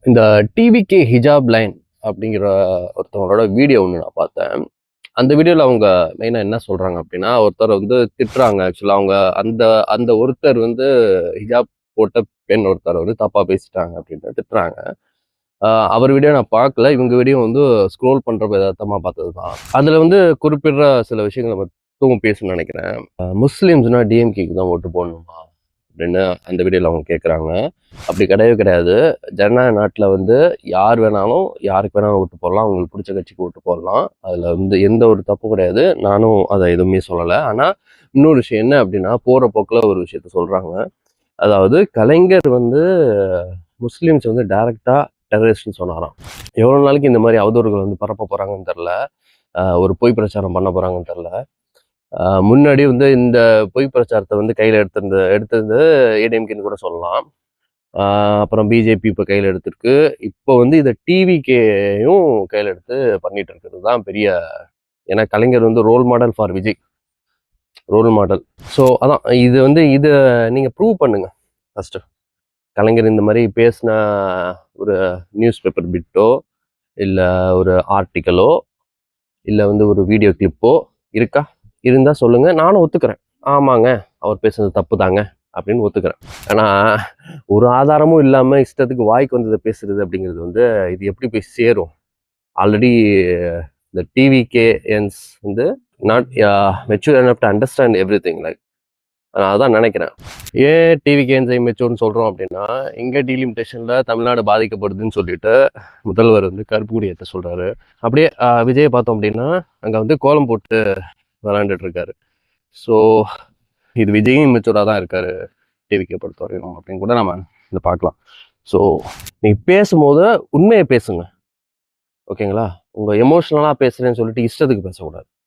இந்த டிவிகே ஹிஜாப் லைன் அப்படிங்கிற ஒருத்தவங்களோட வீடியோ ஒன்று நான் பார்த்தேன். அந்த வீடியோவில் அவங்க மெயினாக என்ன சொல்கிறாங்க அப்படின்னா, ஒருத்தர் வந்து திட்டுறாங்க. ஆக்சுவலாக அவங்க அந்த அந்த ஒருத்தர் வந்து ஹிஜாப் போட்ட பெண் ஒருத்தர் வந்து தப்பாக பேசிட்டாங்க அப்படின்ட்டு திட்டுறாங்க. அவர் வீடியோ நான் பார்க்கல. இவங்க வீடியோ வந்து ஸ்க்ரோல் பண்ணுறப்ப யதார்த்தமாக பார்த்தது தான். அதில் வந்து குறிப்பிடுற சில விஷயங்களை மட்டும் பேசணும்னு நினைக்கிறேன். முஸ்லீம்ஸ்னா டிஎம்கேக்கு தான் ஓட்டு போடணுமா அப்படின்னு அந்த வீடியோவில் அவங்க கேட்குறாங்க. அப்படி கிடையவே கிடையாது. ஜனநாயக நாட்டில் வந்து யார் வேணாலும் யாருக்கு வேணாலும் ஓட்டு போடலாம். அவங்களுக்கு பிடிச்ச கட்சிக்கு ஓட்டு போடலாம். அதில் வந்து எந்த ஒரு தப்பும் கிடையாது. நானும் அதை எதுவுமே சொல்லலை. ஆனால் இன்னொரு விஷயம் என்ன அப்படின்னா, போகிற போக்கில் ஒரு விஷயத்த சொல்கிறாங்க. அதாவது கலைஞர் வந்து முஸ்லீம்ஸ் வந்து டைரெக்டாக டெரரிஸ்ட்னு சொன்னாராம். எவ்வளோ நாளைக்கு இந்த மாதிரி அவதூறுகள் வந்து பரப்ப போகிறாங்கன்னு தெரில. ஒரு பொய் பிரச்சாரம் பண்ண போகிறாங்கன்னு தெரில. முன்னாடி வந்து இந்த பொய் பிரச்சாரத்தை வந்து கையில் எடுத்தது ஏடிஎம்கேன்னு கூட சொல்லலாம். அப்புறம் பிஜேபி இப்போ கையில் எடுத்திருக்கு. இப்போ வந்து இதை டிவிகேயும் கையில் எடுத்து பண்ணிட்டு இருக்கிறது தான் பெரிய. ஏன்னா கலைஞர் வந்து role model for Vijay, role model. So அதான் இது வந்து இதை நீங்கள் ப்ரூவ் பண்ணுங்க ஃபஸ்ட்டு. கலைஞர் இந்த மாதிரி பேசின ஒரு நியூஸ் பேப்பர் பிட்டோ இல்லை ஒரு ஆர்டிக்கலோ இல்லை வந்து ஒரு வீடியோ கிளிப்போ இருக்கா? இருந்தால் சொல்லுங்கள், நானும் ஒத்துக்கிறேன். ஆமாங்க, அவர் பேசுனது தப்பு தாங்க அப்படின்னு ஒத்துக்கிறேன். ஆனால் ஒரு ஆதாரமும் இல்லாமல் இஷ்டத்துக்கு வாய்க்கு வந்ததை பேசுறது அப்படிங்கிறது வந்து இது எப்படி போய் சேரும்? ஆல்ரெடி இந்த டிவிகேஎன்ஸ் வந்து not mature enough to understand every thing. Like நான் அதான் நினைக்கிறேன். ஏன் டிவிகேஎன்ஸை மெச்சூர்னு சொல்கிறோம் அப்படின்னா, இங்கே டீலிமிட்டேஷனில் தமிழ்நாடு பாதிக்கப்படுதுன்னு சொல்லிட்டு முதல்வர் வந்து கருப்பு கொடி ஏற்ற சொல்கிறாரு. அப்படியே விஜயை பார்த்தோம் அப்படின்னா அங்கே வந்து கோலம் போட்டு விளாண்டுட்டு இருக்காரு. ஸோ இது விஜயும் மெச்சூராக தான் இருக்காரு டிவிக்கே பொறுத்த வரைக்கும் அப்படின்னு கூட நம்ம இதை பார்க்கலாம். ஸோ நீங்கள் பேசும்போது உண்மையை பேசுங்க, ஓகேங்களா? உங்கள் எமோஷ்னலாக பேசுகிறேன்னு சொல்லிட்டு இஷ்டத்துக்கு பேசக்கூடாது.